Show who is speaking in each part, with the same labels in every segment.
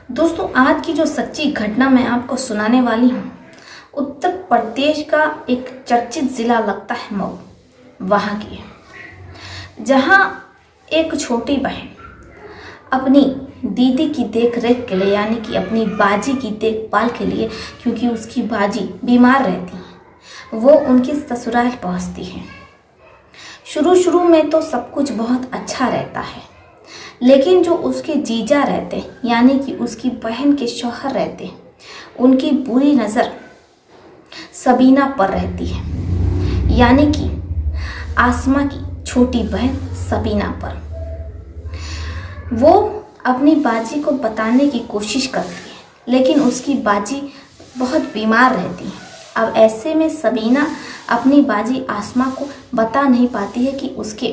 Speaker 1: दोस्तों, आज की जो सच्ची घटना मैं आपको सुनाने वाली हूँ, उत्तर प्रदेश का एक चर्चित ज़िला लगता है मऊ, वहाँ की है, जहाँ एक छोटी बहन अपनी दीदी की देख रेख के लिए, यानी कि अपनी बाजी की देखभाल के लिए, क्योंकि उसकी बाजी बीमार रहती है, वो उनकी ससुराल पहुँचती है। शुरू शुरू में तो सब कुछ बहुत अच्छा रहता है, लेकिन जो उसके जीजा रहते, यानी कि उसकी बहन के शौहर रहते, उनकी बुरी नज़र सबीना पर रहती है, यानी कि आसमा की छोटी बहन सबीना पर। वो अपनी बाजी को बताने की कोशिश करती है, लेकिन उसकी बाजी बहुत बीमार रहती है। अब ऐसे में सबीना अपनी बाजी आसमा को बता नहीं पाती है कि उसके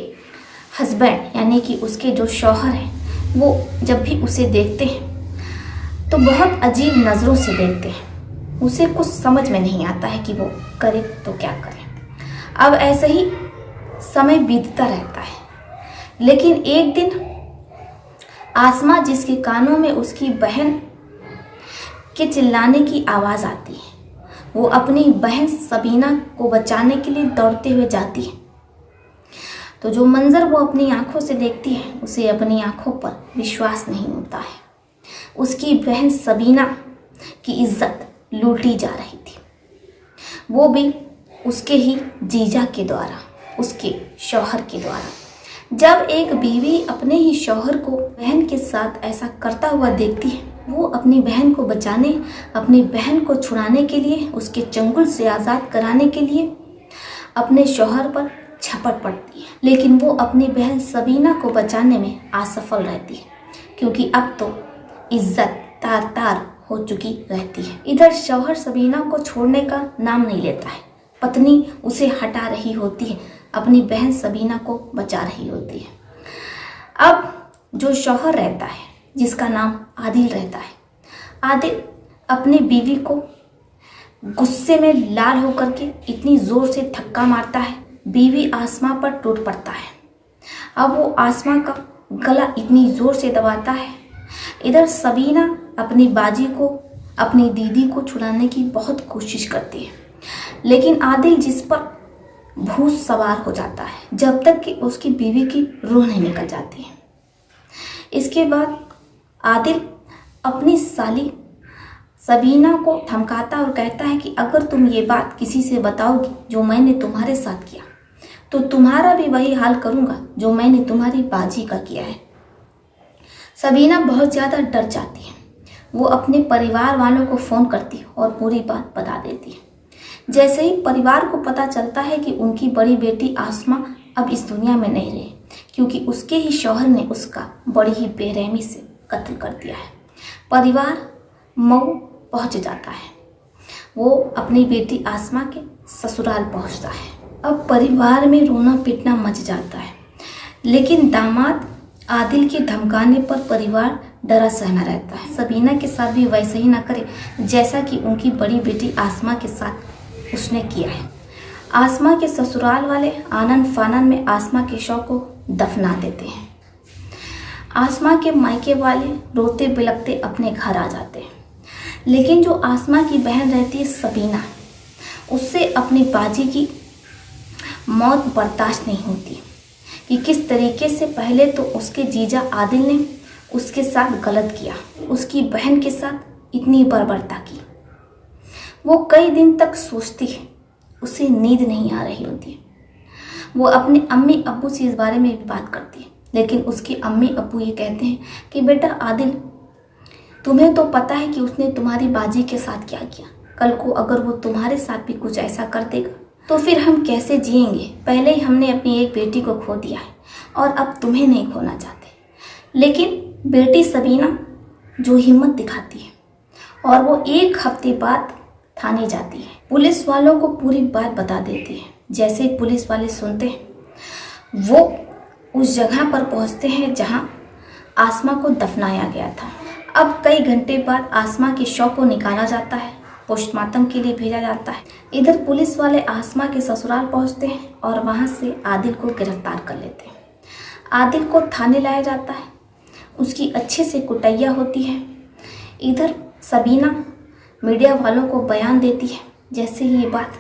Speaker 1: हस्बैंड, यानी कि उसके जो शौहर हैं, वो जब भी उसे देखते हैं तो बहुत अजीब नज़रों से देखते हैं। उसे कुछ समझ में नहीं आता है कि वो करे तो क्या करे। अब ऐसे ही समय बीतता रहता है, लेकिन एक दिन आसमा, जिसके कानों में उसकी बहन के चिल्लाने की आवाज़ आती है, वो अपनी बहन सबीना को बचाने के लिए दौड़ते हुए जाती है। तो जो मंजर वो अपनी आंखों से देखती है, उसे अपनी आंखों पर विश्वास नहीं होता है। उसकी बहन सबीना की इज्जत लूटी जा रही थी, वो भी उसके ही जीजा के द्वारा, उसके शौहर के द्वारा। जब एक बीवी अपने ही शौहर को बहन के साथ ऐसा करता हुआ देखती है, वो अपनी बहन को बचाने, अपनी बहन को छुड़ाने के लिए, उसके चंगुल से आज़ाद कराने के लिए अपने शौहर पर झपट पड़ती है। लेकिन वो अपनी बहन सबीना को बचाने में असफल रहती है, क्योंकि अब तो इज्जत तार तार हो चुकी रहती है। इधर शौहर सबीना को छोड़ने का नाम नहीं लेता है, पत्नी उसे हटा रही होती है, अपनी बहन सबीना को बचा रही होती है। अब जो शौहर रहता है, जिसका नाम आदिल रहता है, आदिल अपनी बीवी को गुस्से में लाल होकर के इतनी ज़ोर से धक्का मारता है, बीवी आसमा पर टूट पड़ता है। अब वो आसमा का गला इतनी ज़ोर से दबाता है। इधर सबीना अपनी बाजी को, अपनी दीदी को छुड़ाने की बहुत कोशिश करती है, लेकिन आदिल जिस पर भूत सवार हो जाता है, जब तक कि उसकी बीवी की रूह नहीं निकल जाती है। इसके बाद आदिल अपनी साली सबीना को धमकाता और कहता है कि अगर तुम ये बात किसी से बताओगी जो मैंने तुम्हारे साथ किया, तो तुम्हारा भी वही हाल करूँगा जो मैंने तुम्हारी बाजी का किया है। सबीना बहुत ज़्यादा डर जाती है। वो अपने परिवार वालों को फ़ोन करती है और पूरी बात बता देती है। जैसे ही परिवार को पता चलता है कि उनकी बड़ी बेटी आसमा अब इस दुनिया में नहीं रही, क्योंकि उसके ही शौहर ने उसका बड़ी ही बेरहमी से कत्ल कर दिया है, परिवार मऊ पहुंच जाता है। वो अपनी बेटी आसमा के ससुराल पहुंचता है। अब परिवार में रोना पीटना मच जाता है, लेकिन दामाद आदिल के धमकाने पर परिवार डरा सहमा रहता है। सबीना के साथ भी वैसे ही ना करे जैसा कि उनकी बड़ी बेटी आसमा के साथ उसने किया है। आसमा के ससुराल वाले आनन फानन में आसमा के शव को दफना देते हैं। आसमा के मायके वाले रोते बिलखते अपने घर आ जाते हैं, लेकिन जो आसमा की बहन रहती है सबीना, उससे अपनी बाजी की मौत बर्दाश्त नहीं होती कि किस तरीके से पहले तो उसके जीजा आदिल ने उसके साथ गलत किया, उसकी बहन के साथ इतनी बर्बरता की। वो कई दिन तक सोचती है, उसे नींद नहीं आ रही होती है। वो अपने अम्मी अब्बू से इस बारे में भी बात करती है, लेकिन उसके अम्मी अब्बू ये कहते हैं कि बेटा आदिल, तुम्हें तो पता है कि उसने तुम्हारी बाजी के साथ क्या किया। कल को अगर वो तुम्हारे साथ भी कुछ ऐसा कर देगा तो फिर हम कैसे जिएंगे। पहले ही हमने अपनी एक बेटी को खो दिया है और अब तुम्हें नहीं खोना चाहते। लेकिन बेटी सबीना जो हिम्मत दिखाती है और वो एक हफ्ते बाद थाने जाती है, पुलिस वालों को पूरी बात बता देती है। जैसे ही पुलिस वाले सुनते हैं, वो उस जगह पर पहुंचते हैं जहां आसमा को दफनाया गया था। अब कई घंटे बाद आसमा के शव को निकाला जाता है, पोस्टमार्टम के लिए भेजा जाता है। इधर पुलिस वाले आसमा के ससुराल पहुंचते हैं और वहां से आदिल को गिरफ्तार कर लेते हैं। आदिल को थाने लाया जाता है, उसकी अच्छे से कुटैया होती है। इधर सबीना मीडिया वालों को बयान देती है। जैसे ही ये बात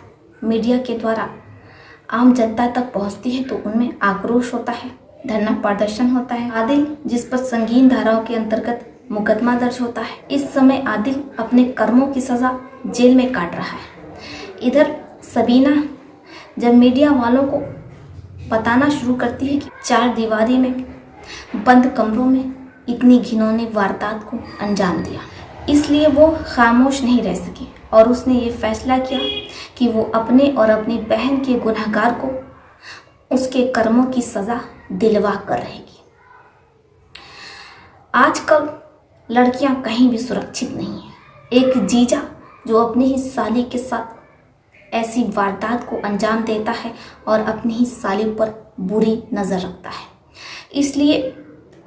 Speaker 1: मीडिया के द्वारा आम जनता तक पहुंचती है तो उनमें आक्रोश होता है, धरना प्रदर्शन होता है। आदिल, जिस पर संगीन धाराओं के अंतर्गत मुकदमा दर्ज होता है, इस समय आदिल अपने कर्मों की सजा जेल में काट रहा है। इधर सबीना जब मीडिया वालों को बताना शुरू करती है कि 4 दीवारी में बंद कमरों में इतनी घिनौनी वारदात को अंजाम दिया, इसलिए वो खामोश नहीं रह सकी और उसने ये फैसला किया कि वो अपने और अपनी बहन के गुनहगार को उसके कर्मों की सज़ा दिलवा कर रहेगी। आजकल लड़कियां कहीं भी सुरक्षित नहीं हैं। एक जीजा जो अपनी ही साली के साथ ऐसी वारदात को अंजाम देता है और अपनी ही साली पर बुरी नज़र रखता है, इसलिए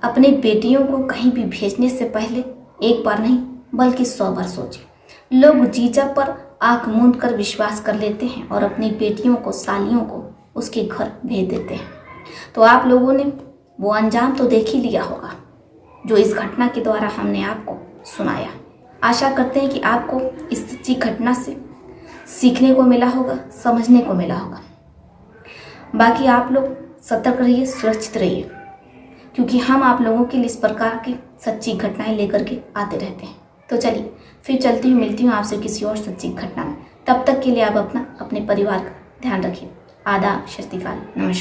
Speaker 1: अपने बेटियों को कहीं भी भेजने से पहले एक बार नहीं बल्कि 100 बार सोचें। लोग जीजा पर आंख मूंद कर विश्वास कर लेते हैं और अपनी बेटियों को, सालियों को उसके घर भेज देते हैं। तो आप लोगों ने वो अंजाम तो देख ही लिया होगा जो इस घटना के द्वारा हमने आपको सुनाया। आशा करते हैं कि आपको इस सच्ची घटना से सीखने को मिला होगा, समझने को मिला होगा। बाकी आप लोग सतर्क रहिए, सुरक्षित रहिए, क्योंकि हम आप लोगों के लिए इस प्रकार की सच्ची घटनाएं लेकर के आते रहते हैं। तो चलिए फिर चलती हूँ, मिलती हूँ आपसे किसी और सच्ची घटना में। तब तक के लिए आप अपना, अपने परिवार का ध्यान रखिए। आदाब, सत श्री अकाल, नमस्कार।